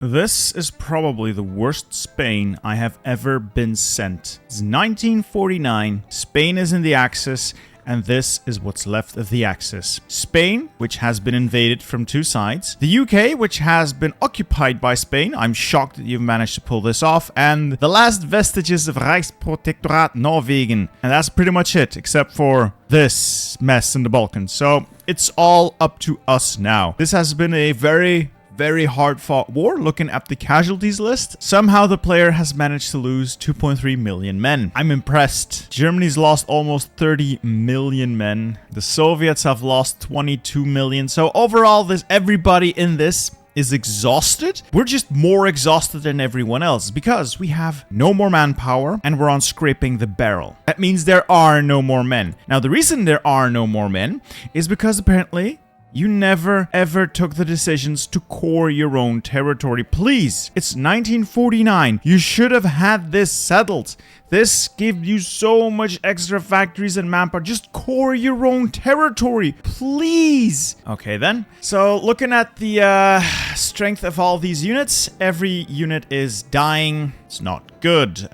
This is probably the worst Spain I have ever been sent. It's 1949, Spain is in the Axis, and this is what's left of the Axis. Spain, which has been invaded from two sides. The UK, which has been occupied by Spain. I'm shocked that you've managed to pull this off. And the last vestiges of Reichsprotektorat Norwegen. And that's pretty much it, except for this mess in the Balkans. So it's all up to us now. This has been a very hard-fought war. Looking at the casualties list, somehow the player has managed to lose 2.3 million men. I'm impressed. Germany's lost almost 30 million men. The Soviets have lost 22 million. So overall, everybody in this is exhausted. We're just more exhausted than everyone else because we have no more manpower and we're on scraping the barrel. That means there are no more men. Now, the reason there are no more men is because apparently you never ever took the decisions to core your own territory. Please, it's 1949. You should have had this settled. This gave you so much extra factories and manpower. Just core your own territory, please. Okay then. So looking at the strength of all these units, every unit is dying. It's not good.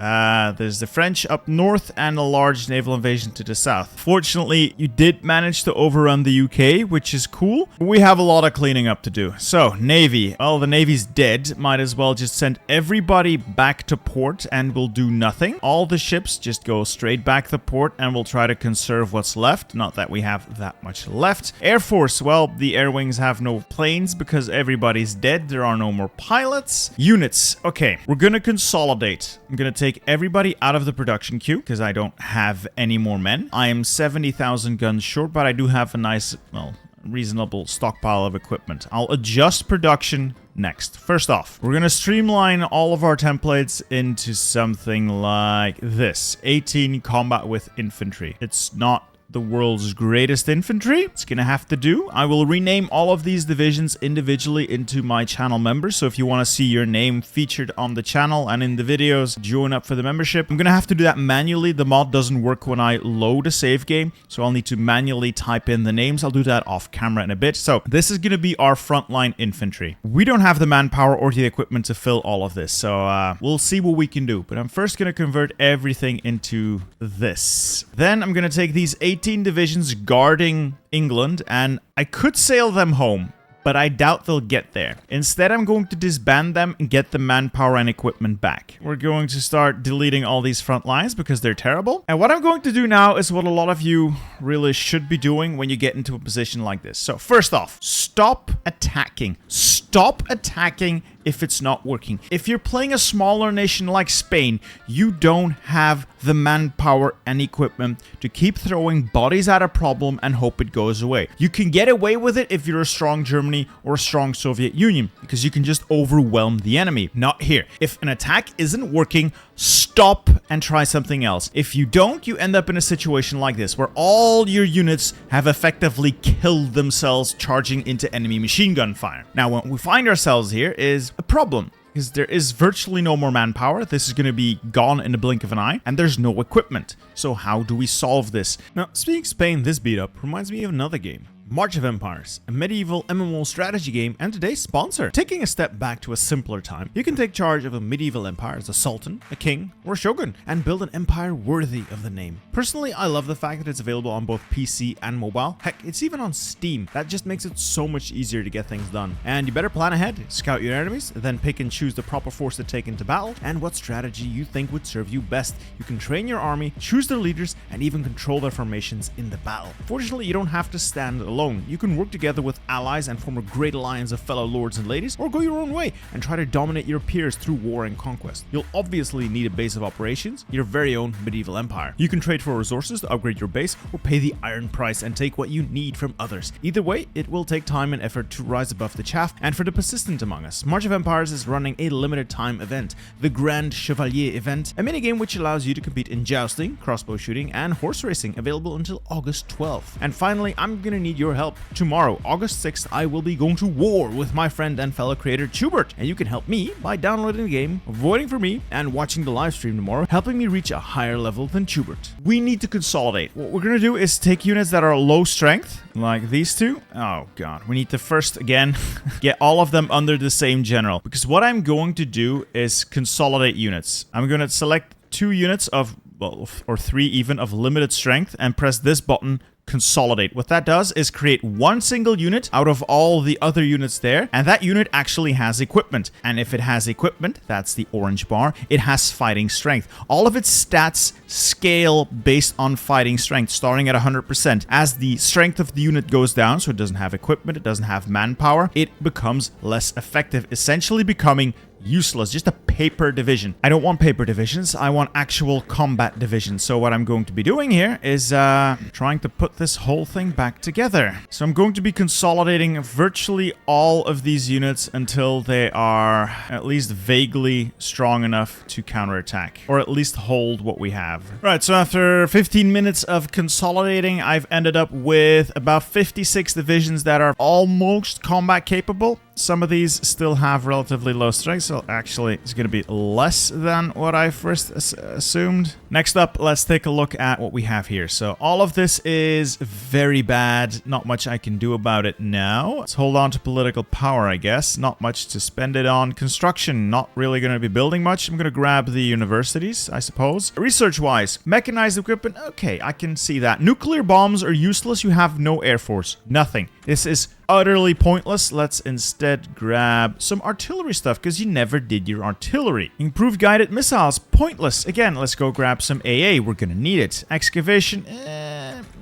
There's the French up north and a large naval invasion to the south. Fortunately, you did manage to overrun the UK, which is cool. We have a lot of cleaning up to do. So, Navy. Well, the Navy's dead. Might as well just send everybody back to port and we'll do nothing. All the ships just go straight back to port and we'll try to conserve what's left. Not that we have that much left. Air Force. Well, the air wings have no planes because everybody's dead. There are no more pilots. Units. Okay, we're gonna consolidate. I'm gonna take everybody out of the production queue because I don't have any more men. I am 70,000 guns short, but I do have a nice, well, reasonable stockpile of equipment. I'll adjust production next. First off, we're gonna streamline all of our templates into something like this. 18 combat with infantry. It's not the world's greatest infantry. It's gonna have to do. I will rename all of these divisions individually into my channel members. So if you want to see your name featured on the channel and in the videos, join up for the membership. I'm gonna have to do that manually. The mod doesn't work when I load a save game, so I'll need to manually type in the names. I'll do that off camera in a bit. So this is gonna be our frontline infantry. We don't have the manpower or the equipment to fill all of this, so we'll see what we can do. But I'm first gonna convert everything into this. Then I'm gonna take these 18 divisions guarding England, and I could sail them home, but I doubt they'll get there. Instead, I'm going to disband them and get the manpower and equipment back. We're going to start deleting all these front lines because they're terrible. And what I'm going to do now is what a lot of you really should be doing when you get into a position like this. So first off, stop attacking. Stop attacking if it's not working. If you're playing a smaller nation like Spain, you don't have the manpower and equipment to keep throwing bodies at a problem and hope it goes away. You can get away with it if you're a strong Germany or a strong Soviet Union, because you can just overwhelm the enemy. Not here. If an attack isn't working, stop and try something else. If you don't, you end up in a situation like this, where all your units have effectively killed themselves charging into enemy machine gun fire. Now, what we find ourselves here is a problem, because there is virtually no more manpower. This is going to be gone in the blink of an eye, and there's no equipment. So how do we solve this? Now, speaking of Spain, this beat up reminds me of another game. March of Empires, a medieval MMO strategy game, and today's sponsor. Taking a step back to a simpler time, you can take charge of a medieval empire as a sultan, a king, or a shogun, and build an empire worthy of the name. Personally, I love the fact that it's available on both PC and mobile. Heck, it's even on Steam. That just makes it so much easier to get things done. And you better plan ahead, scout your enemies, then pick and choose the proper force to take into battle, and what strategy you think would serve you best. You can train your army, choose their leaders, and even control their formations in the battle. Fortunately, you don't have to stand alone. You can work together with allies and form a great alliance of fellow lords and ladies, or go your own way and try to dominate your peers through war and conquest. You'll obviously need a base of operations, your very own medieval empire. You can trade for resources to upgrade your base, or pay the iron price and take what you need from others. Either way, it will take time and effort to rise above the chaff, and for the persistent among us, March of Empires is running a limited time event, the Grand Chevalier event, a minigame which allows you to compete in jousting, crossbow shooting, and horse racing, available until August 12th. And finally, I'm gonna need your your help. Tomorrow, August 6th, I will be going to war with my friend and fellow creator Chubert, and you can help me by downloading the game, voting for me, and watching the live stream tomorrow, helping me reach a higher level than Chubert. We need to consolidate. What we're gonna do is take units that are low strength, like these two. Oh god, we need to first, again, get all of them under the same general, because what I'm going to do is consolidate units. I'm gonna select 2 units of, well, or 3 even, of limited strength, and press this button, consolidate. What that does is create one single unit out of all the other units there, and that unit actually has equipment. And if it has equipment, that's the orange bar, it has fighting strength. All of its stats scale based on fighting strength, starting at 100%. As the strength of the unit goes down, so it doesn't have equipment, it doesn't have manpower, it becomes less effective, essentially becoming useless, just a paper division. I don't want paper divisions, I want actual combat divisions. So what I'm going to be doing here is trying to put this whole thing back together. So I'm going to be consolidating virtually all of these units until they are at least vaguely strong enough to counterattack, or at least hold what we have. Right, so after 15 minutes of consolidating, I've ended up with about 56 divisions that are almost combat capable. Some of these still have relatively low strength, so actually it's going to be less than what I first assumed. Next up, let's take a look at what we have here. So all of this is very bad. Not much I can do about it now. Let's hold on to political power, I guess. Not much to spend it on. Construction, not really going to be building much. I'm going to grab the universities, I suppose. Research-wise, mechanized equipment, okay, I can see that. Nuclear bombs are useless. You have no air force. Nothing. This is utterly pointless. Let's instead grab some artillery stuff, because you never did your artillery. Improved guided missiles, pointless. Again, let's go grab some AA. We're gonna need it. Excavation,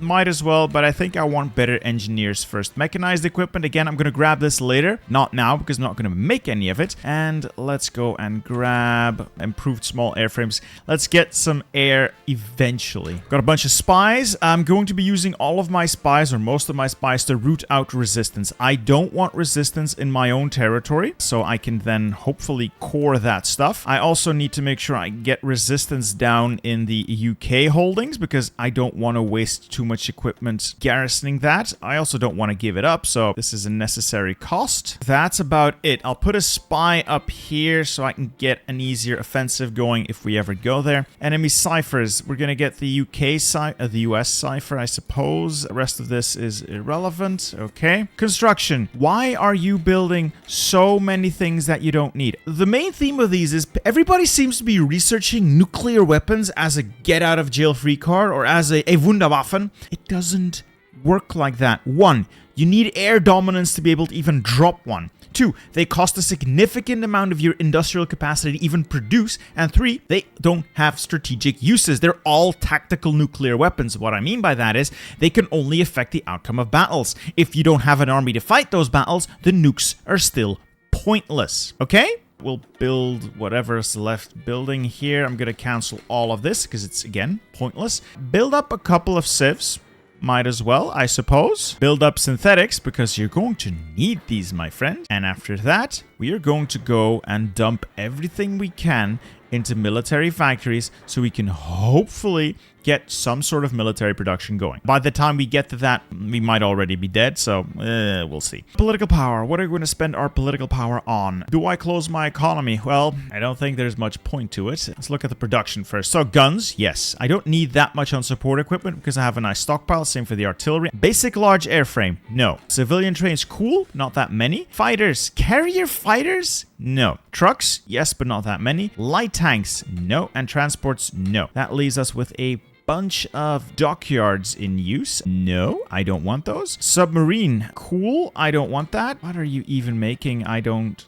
might as well, but I think I want better engineers first. Mechanized equipment, again, I'm gonna grab this later. Not now, because I'm not gonna make any of it. And let's go and grab improved small airframes. Let's get some air eventually. Got a bunch of spies. I'm going to be using all of my spies, or most of my spies, to root out resistance. I don't want resistance in my own territory, so I can then hopefully core that stuff. I also need to make sure I get resistance down in the UK holdings, because I don't want to waste too much equipment garrisoning that. I also don't want to give it up, so this is a necessary cost. That's about it. I'll put a spy up here so I can get an easier offensive going if we ever go there. Enemy ciphers. We're gonna get the the US cipher, I suppose. The rest of this is irrelevant. Okay. Construction. Why are you building so many things that you don't need? The main theme of these is everybody seems to be researching nuclear weapons as a get-out-of-jail-free card, or as a Wunderwaffen. It doesn't work like that. 1, you need air dominance to be able to even drop one. 2, they cost a significant amount of your industrial capacity to even produce. And 3, they don't have strategic uses. They're all tactical nuclear weapons. What I mean by that is they can only affect the outcome of battles. If you don't have an army to fight those battles, the nukes are still pointless. Okay? We'll build whatever's left building here. I'm going to cancel all of this because it's, again, pointless. Build up a couple of civs. Might as well, I suppose. Build up synthetics, because you're going to need these, my friend. And after that, we are going to go and dump everything we can into military factories so we can hopefully get some sort of military production going. By the time we get to that, we might already be dead, so we'll see. Political power. What are we going to spend our political power on? Do I close my economy? Well, I don't think there's much point to it. Let's look at the production first. So guns, yes. I don't need that much on support equipment because I have a nice stockpile. Same for the artillery. Basic large airframe, no. Civilian trains, cool. Not that many. Fighters, carrier fighters? No. Trucks, yes, but not that many. Light tanks, no. And transports, no. That leaves us with a bunch of dockyards in use. No, I don't want those. Submarine, cool. I don't want that. What are you even making? I don't...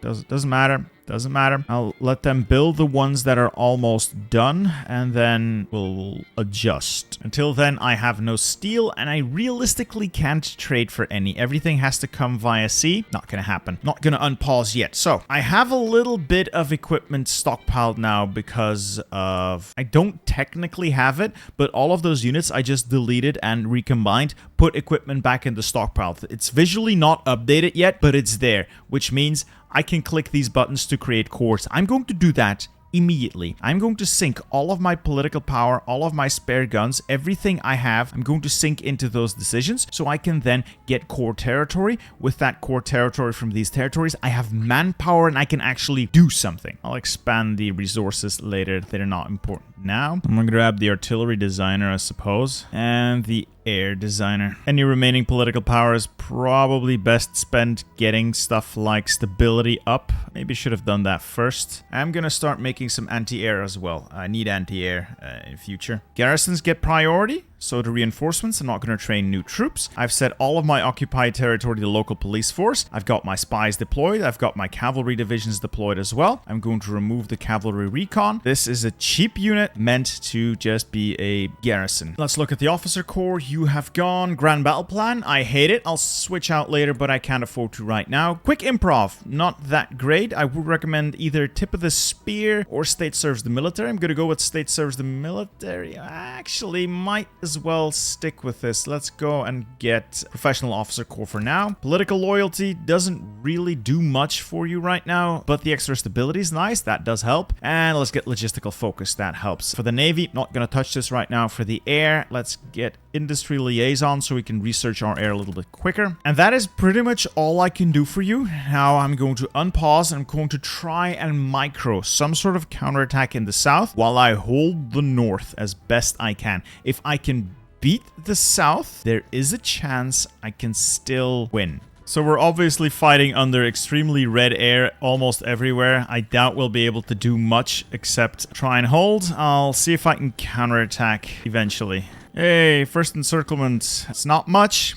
Doesn't matter. Doesn't matter. I'll let them build the ones that are almost done, and then we'll adjust. Until then, I have no steel, and I realistically can't trade for any. Everything has to come via sea. Not gonna happen. Not gonna unpause yet. So, I have a little bit of equipment stockpiled now because of... I don't technically have it, but all of those units I just deleted and recombined, put equipment back in the stockpile. It's visually not updated yet, but it's there, which means I can click these buttons to create cores. I'm going to do that immediately. I'm going to sink all of my political power, all of my spare guns, everything I have. I'm going to sink into those decisions so I can then get core territory. With that core territory from these territories, I have manpower and I can actually do something. I'll expand the resources later. They're not important now. I'm going to grab the artillery designer, I suppose, and the air designer. Any remaining political power is probably best spent getting stuff like stability up. Maybe should have done that first. I'm gonna start making some anti-air as well. I need anti-air in future. Garrisons get priority. So the reinforcements, I'm not going to train new troops. I've set all of my occupied territory to the local police force. I've got my spies deployed. I've got my cavalry divisions deployed as well. I'm going to remove the cavalry recon. This is a cheap unit meant to just be a garrison. Let's look at the officer corps. You have gone. Grand battle plan. I hate it. I'll switch out later, but I can't afford to right now. Quick improv. Not that great. I would recommend either tip of the spear or state serves the military. I'm going to go with state serves the military. I actually might as well stick with this. Let's go and get professional officer corps for now. Political loyalty doesn't really do much for you right now, but the extra stability is nice. That does help. And let's get logistical focus. That helps. For the Navy, not going to touch this right now. For the air, let's get industry liaison so we can research our air a little bit quicker. And that is pretty much all I can do for you. Now I'm going to unpause and I'm going to try and micro some sort of counterattack in the south while I hold the north as best I can. If I can beat the south, there is a chance I can still win. So we're obviously fighting under extremely red air almost everywhere. I doubt we'll be able to do much except try and hold. I'll see if I can counterattack eventually. Hey, first encirclement. It's not much,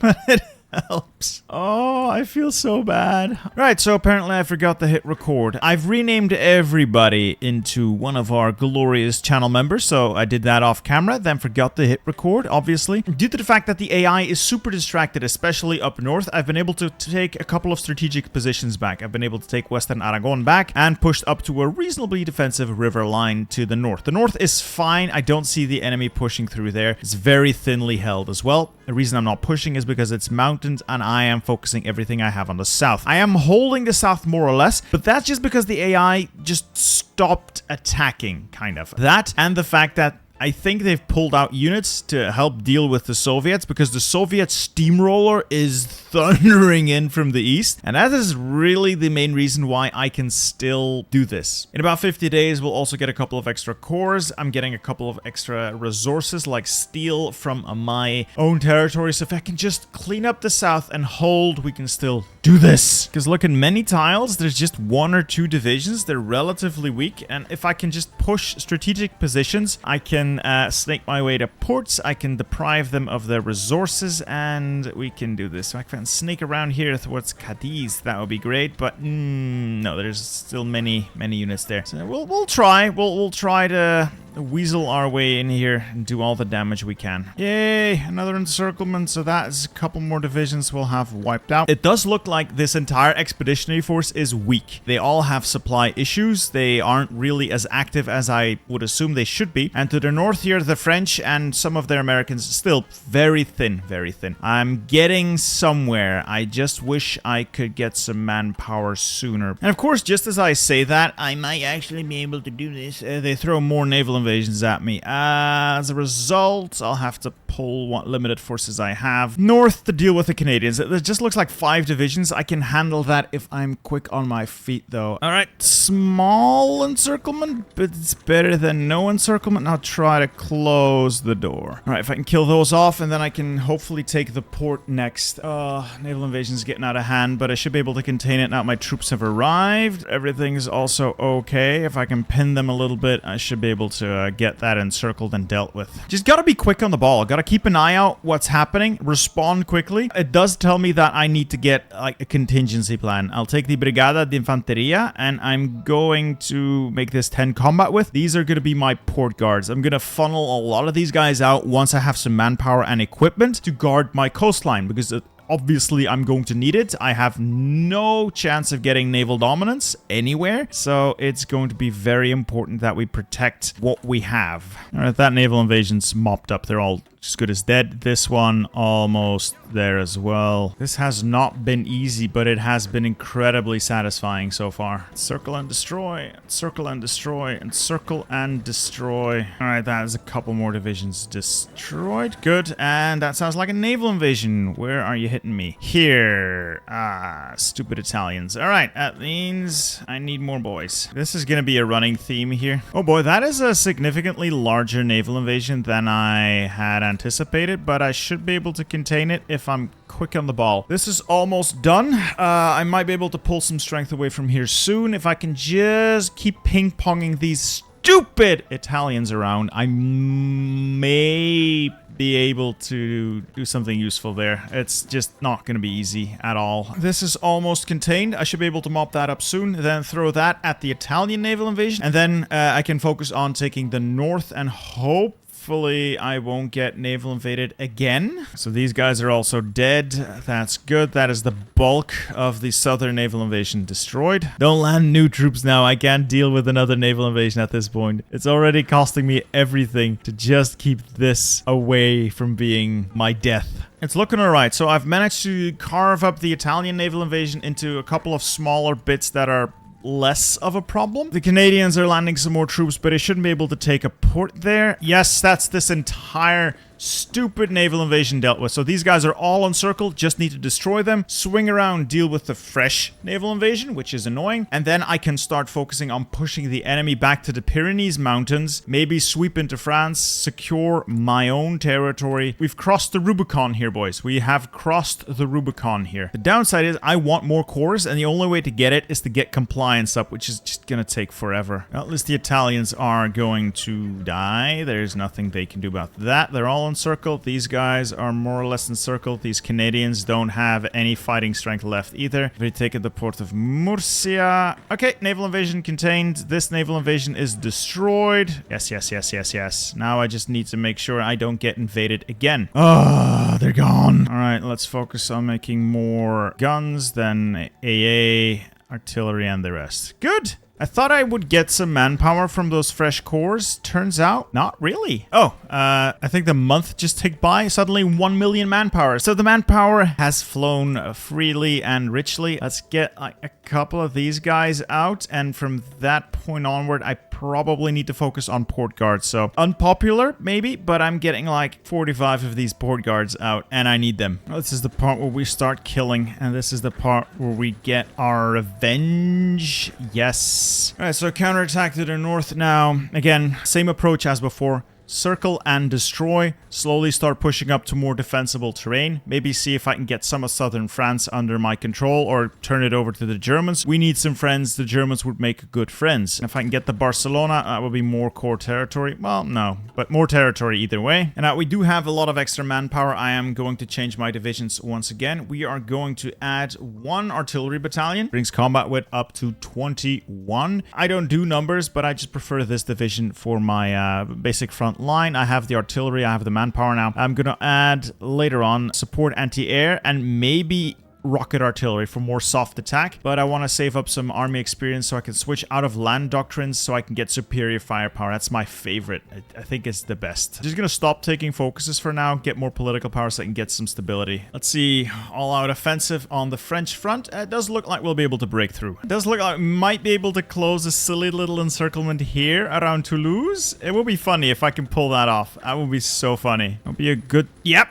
but it helps. Oh, I feel so bad. Right, so apparently I forgot to hit record. I've renamed everybody into one of our glorious channel members, so I did that off camera, then forgot to hit record, obviously. Due to the fact that the AI is super distracted, especially up north, I've been able to take a couple of strategic positions back. I've been able to take Western Aragon back and pushed up to a reasonably defensive river line to the north. The north is fine. I don't see the enemy pushing through there. It's very thinly held as well. The reason I'm not pushing is because it's mountains and I am focusing everything I have on the south. I am holding the south more or less, but that's just because the AI just stopped attacking, kind of. That and the fact that I think they've pulled out units to help deal with the Soviets because the Soviet steamroller is thundering in from the east. And that is really the main reason why I can still do this. In about 50 days, we'll also get a couple of extra cores. I'm getting a couple of extra resources like steel from my own territory. So if I can just clean up the south and hold, we can still do this. Because look, in many tiles, there's just 1 or 2 divisions. They're relatively weak. And if I can just push strategic positions, I can snake my way to ports. I can deprive them of their resources, and we can do this. So I can snake around here towards Cadiz. That would be great, but no, there's still many units there. So we'll try. We'll try to weasel our way in here and do all the damage we can. Yay, another encirclement. So that is a couple more divisions we'll have wiped out. It does look like this entire expeditionary force is weak. They all have supply issues. They aren't really as active as I would assume they should be. And to the north here, the French and some of their Americans still very thin, very thin. I'm getting somewhere. I just wish I could get some manpower sooner. And of course, just as I say that, I might actually be able to do this. They throw more naval invasions at me. As a result, I'll have to pull what limited forces I have north to deal with the Canadians. It just looks like 5 divisions. I can handle that if I'm quick on my feet, though. All right, small encirclement, but it's better than no encirclement. Now try to close the door. All right, if I can kill those off, and then I can hopefully take the port next. Naval invasion's getting out of hand, but I should be able to contain it now my troops have arrived. Everything's also okay. If I can pin them a little bit, I should be able to get that encircled and dealt with. Just gotta be quick on the ball. Gotta keep an eye out what's happening. Respond quickly. It does tell me that I need to get like a contingency plan. I'll take the Brigada de Infanteria, and I'm going to make this 10 combat with. These are going to be my port guards. I'm going to funnel a lot of these guys out once I have some manpower and equipment to guard my coastline, because obviously I'm going to need it. I have no chance of getting naval dominance anywhere, so it's going to be very important that we protect what we have. All right, that naval invasion's mopped up. They're all as good as dead. This one almost there as well. This has not been easy, but it has been incredibly satisfying so far. Circle and destroy, circle and destroy, and circle and destroy. All right, that is a couple more divisions destroyed. Good, and that sounds like a naval invasion. Where are you hitting me? Here. Ah, stupid Italians. All right, that means I need more boys. This is gonna be a running theme here. Oh boy, that is a significantly larger naval invasion than I had anticipated, but I should be able to contain it if I'm quick on the ball. This is almost done. I might be able to pull some strength away from here soon if I can just keep ping-ponging these stupid Italians around. I may be able to do something useful there. It's just not going to be easy at all. This is almost contained. I should be able to mop that up soon, then throw that at the Italian naval invasion, and then I can focus on taking the north and hopefully I won't get naval invaded again. So these guys are also dead. That's good. That is the bulk of the southern naval invasion destroyed. Don't land new troops now. I can't deal with another naval invasion at this point. It's already costing me everything to just keep this away from being my death. It's looking alright. So I've managed to carve up the Italian naval invasion into a couple of smaller bits that are less of a problem. The Canadians are landing some more troops, but they shouldn't be able to take a port there. Yes, that's this entire stupid naval invasion dealt with. So these guys are all encircled, just need to destroy them, swing around, deal with the fresh naval invasion, which is annoying, and then I can start focusing on pushing the enemy back to the Pyrenees Mountains, maybe sweep into France, secure my own territory. We've crossed the Rubicon here, boys. We have crossed the Rubicon here. The downside is I want more cores, and the only way to get it is to get compliance up, which is just gonna take forever. Well, at least the Italians are going to die. There's nothing they can do about that. They're all encircled. These guys are more or less encircled. These Canadians don't have any fighting strength left either. We've taken the port of Murcia. Okay, naval invasion contained. This naval invasion is destroyed. Yes, yes, yes, yes, yes. Now I just need to make sure I don't get invaded again. Oh, they're gone. All right, let's focus on making more guns, then AA, artillery, and the rest. Good. I thought I would get some manpower from those fresh cores. Turns out, not really. Oh, I think the month just ticked by. Suddenly 1 million manpower. So the manpower has flown freely and richly. Let's get like a couple of these guys out. And from that point onward, I probably need to focus on port guards. So unpopular, maybe, but I'm getting like 45 of these port guards out and I need them. This is the part where we start killing. And this is the part where we get our revenge. Yes. Alright, so counterattack to the north now. Again, same approach as before. Circle and destroy. Slowly start pushing up to more defensible terrain. Maybe see if I can get some of southern France under my control or turn it over to the Germans. We need some friends. The Germans would make good friends. If I can get the Barcelona, that would be more core territory. Well, no, but more territory either way. And we do have a lot of extra manpower. I am going to change my divisions once again. We are going to add 1 artillery battalion. Brings combat width up to 21. I don't do numbers, but I just prefer this division for my basic front line. I have the artillery, I have the manpower now. I'm gonna add later on support anti-air and maybe rocket artillery for more soft attack, but I want to save up some army experience so I can switch out of land doctrines so I can get superior firepower. That's my favorite. I think it's the best. Just gonna stop taking focuses for now, get more political power so I can get some stability. Let's see, all-out offensive on the French front. It does look like we'll be able to break through. It does look like we might be able to close a silly little encirclement here around Toulouse. It will be funny if I can pull that off. That would be so funny. It'll be a good... Yep!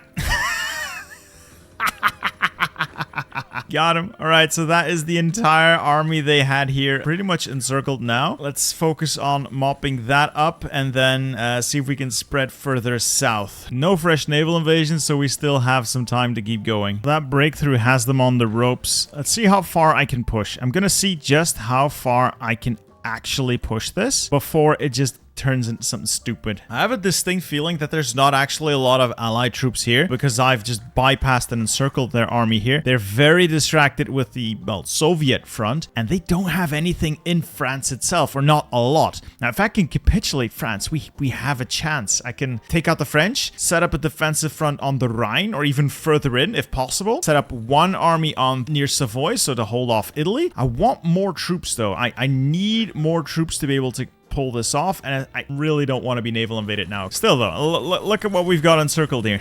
Got him. All right, so that is the entire army they had here pretty much encircled now. Let's focus on mopping that up and then see if we can spread further south. No fresh naval invasions, so we still have some time to keep going. That breakthrough has them on the ropes. Let's see how far I can push. I'm gonna see just how far I can actually push this before it just turns into something stupid. I have a distinct feeling that there's not actually a lot of allied troops here because I've just bypassed and encircled their army here. They're very distracted with the, well, Soviet front, and they don't have anything in France itself, or not a lot. Now, if I can capitulate France, we have a chance. I can take out the French, set up a defensive front on the Rhine, or even further in, if possible. Set up 1 army on near Savoy, so to hold off Italy. I want more troops, though. I need more troops to be able to pull this off, and I really don't want to be naval invaded now. Still, though, look at what we've got encircled here.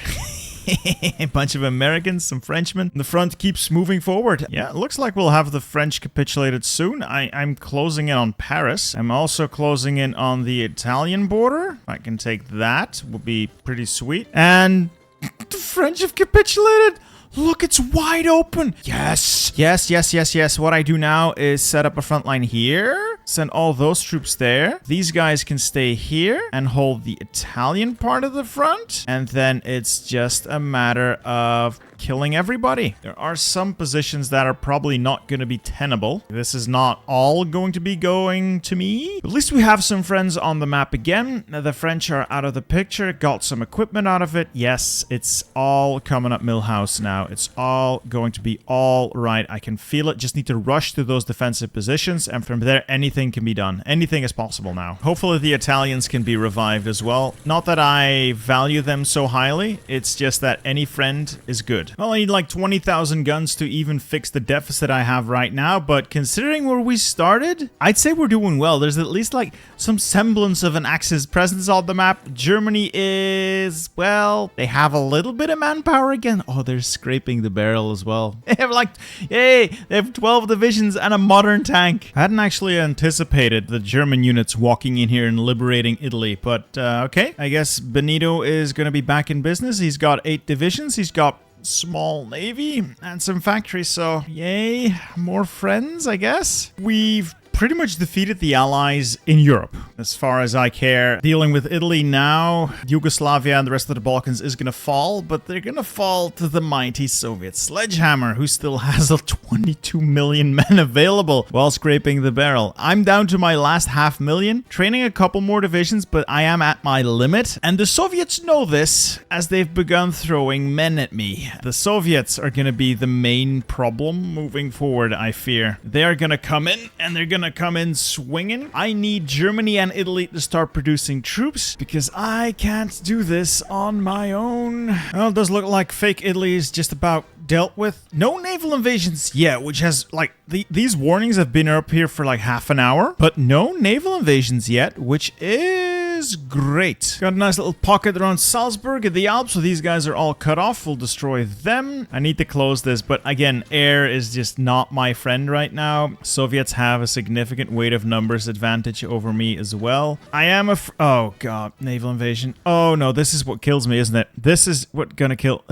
A bunch of Americans, some Frenchmen. The front keeps moving forward. Yeah, it looks like we'll have the French capitulated soon. I'm closing in on Paris. I'm also closing in on the Italian border. I can take that. Would be pretty sweet. And the French have capitulated. Look, it's wide open. Yes. Yes, yes, yes, yes. What I do now is set up a front line here. Send all those troops there. These guys can stay here and hold the Italian part of the front. And then it's just a matter of killing everybody. There are some positions that are probably not going to be tenable. This is not all going to be going to me. At least we have some friends on the map again. Now, the French are out of the picture. Got some equipment out of it. Yes, it's all coming up Millhouse now. It's all going to be all right. I can feel it. Just need to rush to those defensive positions. And from there, anything can be done. Anything is possible now. Hopefully the Italians can be revived as well. Not that I value them so highly. It's just that any friend is good. Well, I need like 20,000 guns to even fix the deficit I have right now, but considering where we started, I'd say we're doing well. There's at least like some semblance of an Axis presence on the map. Germany is, well, they have a little bit of manpower again. Oh, they're scraping the barrel as well. They have like, yay, they have 12 divisions and a modern tank. I hadn't actually anticipated the German units walking in here and liberating Italy, but okay. I guess Benito is going to be back in business. He's got 8 divisions. He's got small navy and some factories, so yay, more friends, I guess. We've pretty much defeated the Allies in Europe, as far as I care. Dealing with Italy now, Yugoslavia and the rest of the Balkans is going to fall, but they're going to fall to the mighty Soviet sledgehammer, who still has 22 million men available while scraping the barrel. I'm down to my last 500,000, training a couple more divisions, but I am at my limit, and the Soviets know this, as they've begun throwing men at me. The Soviets are going to be the main problem moving forward, I fear. They are going to come in, and they're going to come in swinging. I need Germany and Italy to start producing troops because I can't do this on my own. Well, it does look like fake Italy is just about dealt with. No naval invasions yet, which has like these warnings have been up here for like half an hour, but no naval invasions yet, which is great. Got a nice little pocket around Salzburg in the Alps, so these guys are all cut off. We'll destroy them. I need to close this, but again, air is just not my friend right now. Soviets have a significant weight of numbers advantage over me as well. I am oh god, naval invasion. Oh no, this is what kills me, isn't it? This is what gonna kill.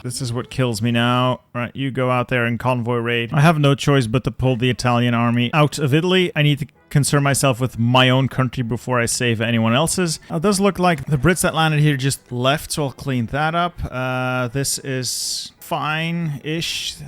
This is what kills me now. Right, you go out there and convoy raid. I have no choice but to pull the Italian army out of Italy. I need to concern myself with my own country before I save anyone else's. It does look like the Brits that landed here just left, so I'll clean that up. This is fine-ish.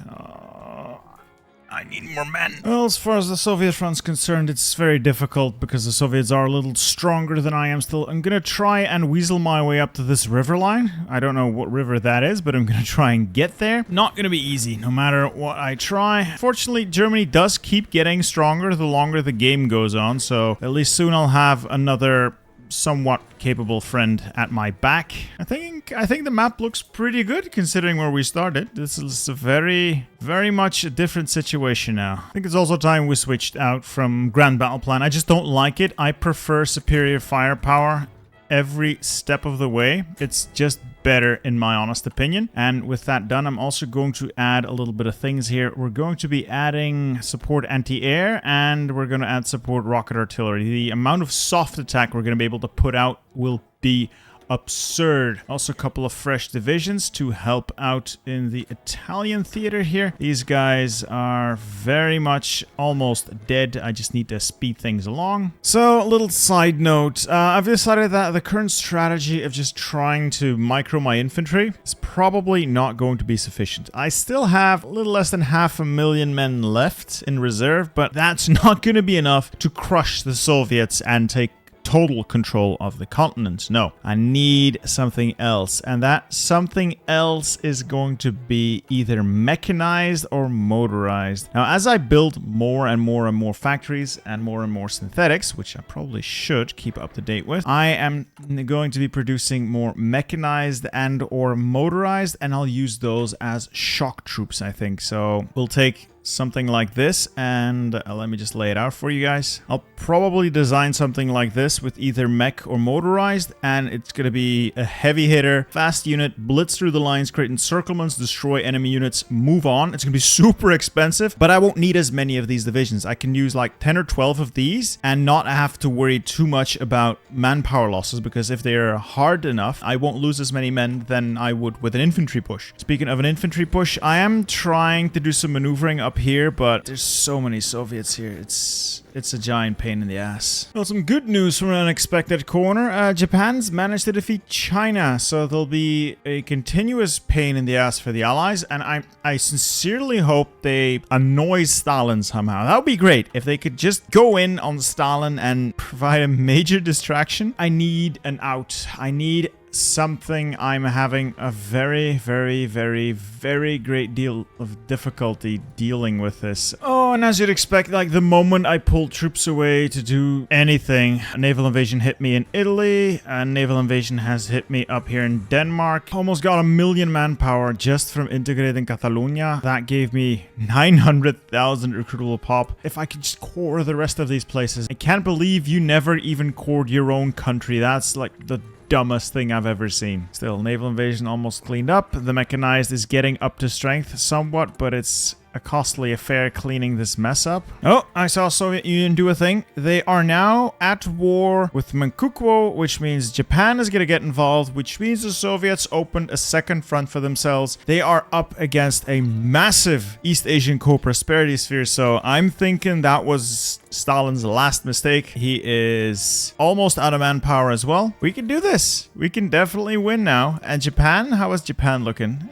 I need more men. Well, as far as the Soviet front's concerned, it's very difficult because the Soviets are a little stronger than I am still. I'm gonna try and weasel my way up to this river line. I don't know what river that is, but I'm gonna try and get there. Not gonna be easy, no matter what I try. Fortunately, Germany does keep getting stronger the longer the game goes on, so at least soon I'll have another somewhat capable friend at my back. I think the map looks pretty good considering where we started. This is a very much a different situation now. I think it's also time we switched out from Grand Battle Plan. I just don't like it. I prefer superior firepower every step of the way. It's just better in my honest opinion. And with that done, I'm also going to add a little bit of things here. We're going to be adding support anti-air, and we're going to add support rocket artillery. The amount of soft attack we're going to be able to put out will be absurd. Also a couple of fresh divisions to help out in the Italian theater here. These guys are very much almost dead. I just need to speed things along. So, a little side note. I've decided that the current strategy of just trying to micro my infantry is probably not going to be sufficient. I still have a little less than 500,000 men left in reserve, but that's not going to be enough to crush the Soviets and take total control of the continent. No, I need something else, and that something else is going to be either mechanized or motorized. Now, as I build more and more factories and more synthetics, which I probably should keep up to date with, I am going to be producing more mechanized and or motorized, and I'll use those as shock troops, I think. So we'll take something like this, and let me just lay it out for you guys. I'll probably design something like this with either mech or motorized, and it's going to be a heavy hitter, fast unit, blitz through the lines, create encirclements, destroy enemy units, move on. It's going to be super expensive, but I won't need as many of these divisions. I can use like 10 or 12 of these and not have to worry too much about manpower losses, because if they're hard enough, I won't lose as many men than I would with an infantry push. Speaking of an infantry push, I am trying to do some maneuvering up here, but there's so many Soviets here. It's a giant pain in the ass. Well, some good news from an unexpected corner. Japan's managed to defeat China, so there'll be a continuous pain in the ass for the Allies, and I sincerely hope they annoy Stalin somehow. That would be great if they could just go in on Stalin and provide a major distraction. I need an out. I need something. I'm having a very, very, very, very great deal of difficulty dealing with this. Oh, and as you'd expect, like the moment I pulled troops away to do anything, a naval invasion hit me in Italy, a naval invasion has hit me up here in Denmark. Almost got 1 million manpower just from integrating Catalonia. That gave me 900,000 recruitable pop. If I could just core the rest of these places. I can't believe you never even cored your own country. That's like the dumbest thing I've ever seen. Still, naval invasion almost cleaned up. The mechanized is getting up to strength somewhat, but it's a costly affair cleaning this mess up. Oh, I saw Soviet Union do a thing. They are now at war with Manchukuo, which means Japan is going to get involved, which means the Soviets opened a second front for themselves. They are up against a massive East Asian co-prosperity sphere, so I'm thinking that was Stalin's last mistake. He is almost out of manpower as well. We can do this. We can definitely win now. And Japan? How is Japan looking?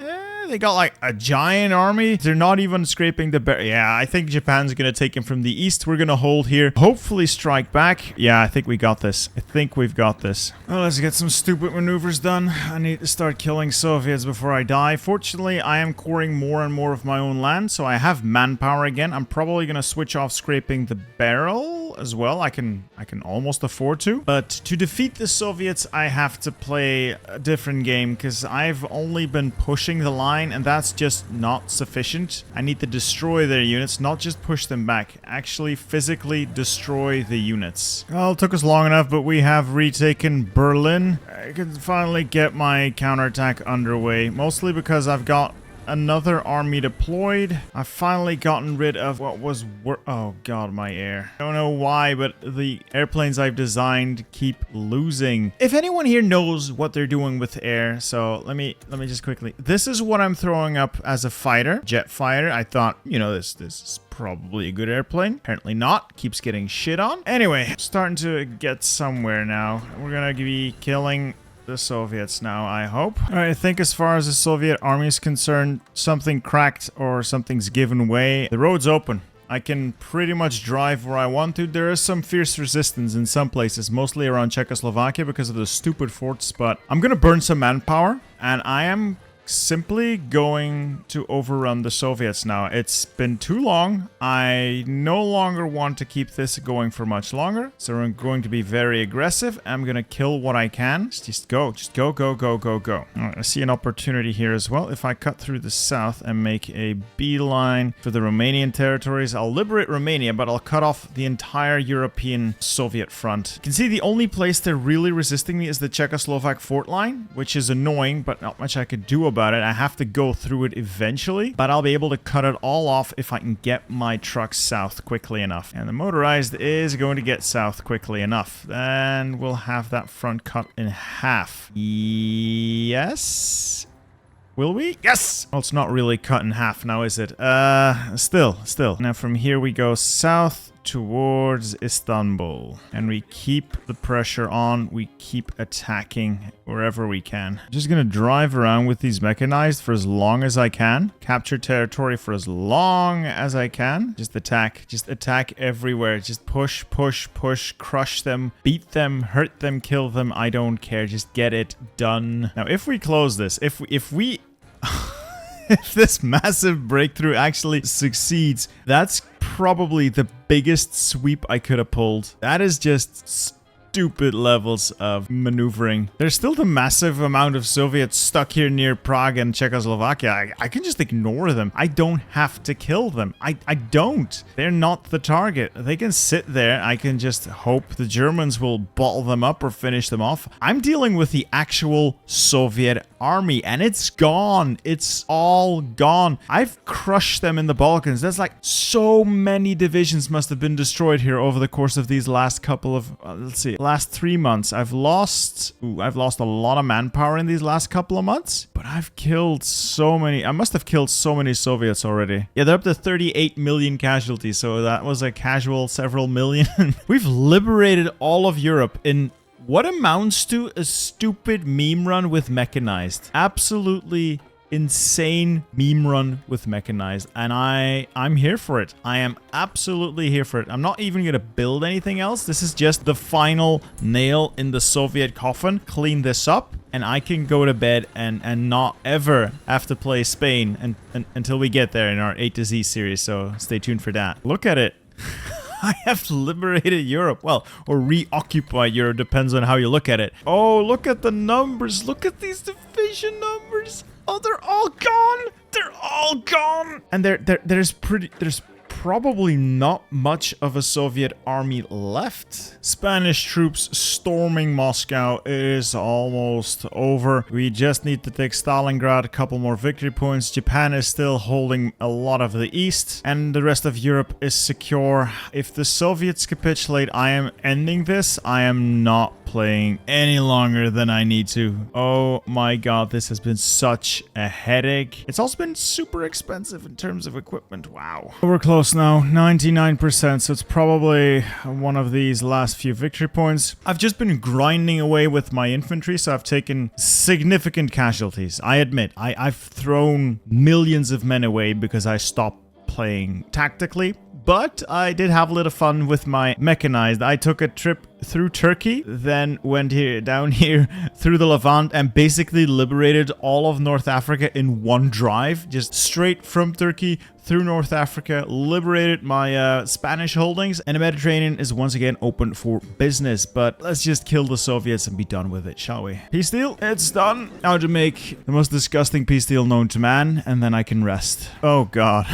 They got like a giant army. They're not even scraping the barrier. Yeah, I think Japan's going to take him from the east. We're going to hold here. Hopefully strike back. Yeah, I think we got this. I think we've got this. Well, let's get some stupid maneuvers done. I need to start killing Soviets before I die. Fortunately, I am coring more and more of my own land, so I have manpower again. I'm probably going to switch off scraping the barrel as well. I can almost afford to. But to defeat the Soviets, I have to play a different game, because I've only been pushing the line, and that's just not sufficient. I need to destroy their units, not just push them back. Actually physically destroy the units. Well, it took us long enough, but we have retaken Berlin. I can finally get my counterattack underway, mostly because I've got another army deployed. I've finally gotten rid of what was oh god, my air. I don't know why, but the airplanes I've designed keep losing. If anyone here knows what they're doing with air, so let me just quickly. This is what I'm throwing up as a fighter, jet fighter. I thought, you know, this is probably a good airplane. Apparently not. Keeps getting shit on. Anyway, starting to get somewhere now. We're gonna be killing the Soviets now, I hope. Alright, I think as far as the Soviet army is concerned, something cracked or something's given way. The road's open. I can pretty much drive where I want to. There is some fierce resistance in some places, mostly around Czechoslovakia because of the stupid forts, but I'm gonna burn some manpower, and I am simply going to overrun the Soviets now. It's been too long. I no longer want to keep this going for much longer, so I'm going to be very aggressive. I'm gonna kill what I can. Just go, go, go, go, go. All right, I see an opportunity here as well. If I cut through the south and make a beeline for the Romanian territories, I'll liberate Romania, but I'll cut off the entire European Soviet front. You can see the only place they're really resisting me is the Czechoslovak fort line, which is annoying, but not much I could do about it. I have to go through it eventually, but I'll be able to cut it all off if I can get my trucks south quickly enough. And the motorized is going to get south quickly enough. Then we'll have that front cut in half. Yes? Will we? Yes! Well, it's not really cut in half now, is it? Still. Now from here we go south towards Istanbul. And we keep the pressure on. We keep attacking wherever we can. I'm just gonna drive around with these mechanized for as long as I can. Capture territory for as long as I can. Just attack everywhere. Just push, crush them, beat them, hurt them, kill them. I don't care. Just get it done. Now, if we close this, if we if this massive breakthrough actually succeeds, that's probably the biggest sweep I could have pulled. That is just stupid levels of maneuvering. There's still the massive amount of Soviets stuck here near Prague and Czechoslovakia. I can just ignore them. I don't have to kill them. I don't. They're not the target. They can sit there. I can just hope the Germans will bottle them up or finish them off. I'm dealing with the actual Soviet army, and it's gone. It's all gone. I've crushed them in the Balkans. That's like so many divisions must have been destroyed here over the course of these last couple of, last 3 months. I've lost a lot of manpower in these last couple of months, but I've killed so many. I must have killed so many Soviets already. Yeah, they're up to 38 million casualties, so that was a casual several million. We've liberated all of Europe in what amounts to a stupid meme run with mechanized. Absolutely insane meme run with mechanized, and I'm here for it. I am absolutely here for it. I'm not even gonna build anything else. This is just the final nail in the Soviet coffin. Clean this up and I can go to bed and not ever have to play Spain until we get there in our A to Z series, so stay tuned for that. Look at it. I have liberated Europe. Well, or reoccupied Europe, depends on how you look at it. Oh, look at the numbers. Look at these division numbers. Oh, they're all gone. They're all gone. And there's probably not much of a Soviet army left. Spanish troops storming Moscow is almost over. We just need to take Stalingrad, a couple more victory points. Japan is still holding a lot of the east, and the rest of Europe is secure. If the Soviets capitulate, I am ending this. I am not playing any longer than I need to. Oh my god, this has been such a headache. It's also been super expensive in terms of equipment. Wow. We're close now, 99%, so it's probably one of these last few victory points. I've just been grinding away with my infantry, so I've taken significant casualties. I admit, I've thrown millions of men away because I stopped playing tactically, but I did have a little fun with my mechanized. I took a trip through Turkey, then went down here through the Levant and basically liberated all of North Africa in one drive, just straight from Turkey through North Africa, liberated my Spanish holdings, and the Mediterranean is once again open for business. But let's just kill the Soviets and be done with it, shall we? Peace deal, it's done. Now to make the most disgusting peace deal known to man, and then I can rest. Oh god.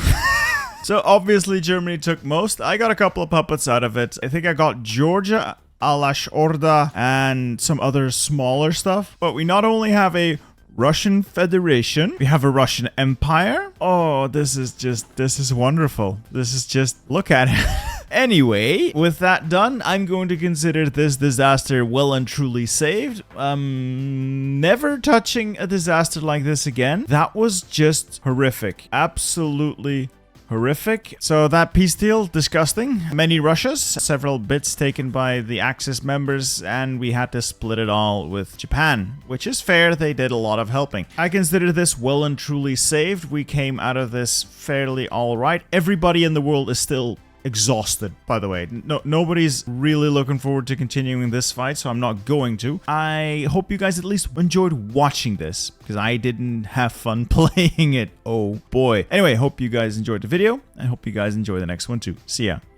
So obviously Germany took most. I got a couple of puppets out of it. I think I got Georgia, Alash Orda, and some other smaller stuff. But we not only have a Russian Federation, we have a Russian Empire. Oh, this is wonderful. This is just, look at it. Anyway, with that done, I'm going to consider this disaster well and truly saved. Never touching a disaster like this again. That was just horrific. Absolutely horrific. So that peace deal, disgusting. Many Russias, several bits taken by the Axis members, and we had to split it all with Japan, which is fair. They did a lot of helping. I consider this well and truly saved. We came out of this fairly all right. Everybody in the world is still exhausted, by the way. Nobody's really looking forward to continuing this fight, so I'm not going to. I hope you guys at least enjoyed watching this, because I didn't have fun playing it. Oh boy. Anyway, hope you guys enjoyed the video. I hope you guys enjoy the next one too. See ya.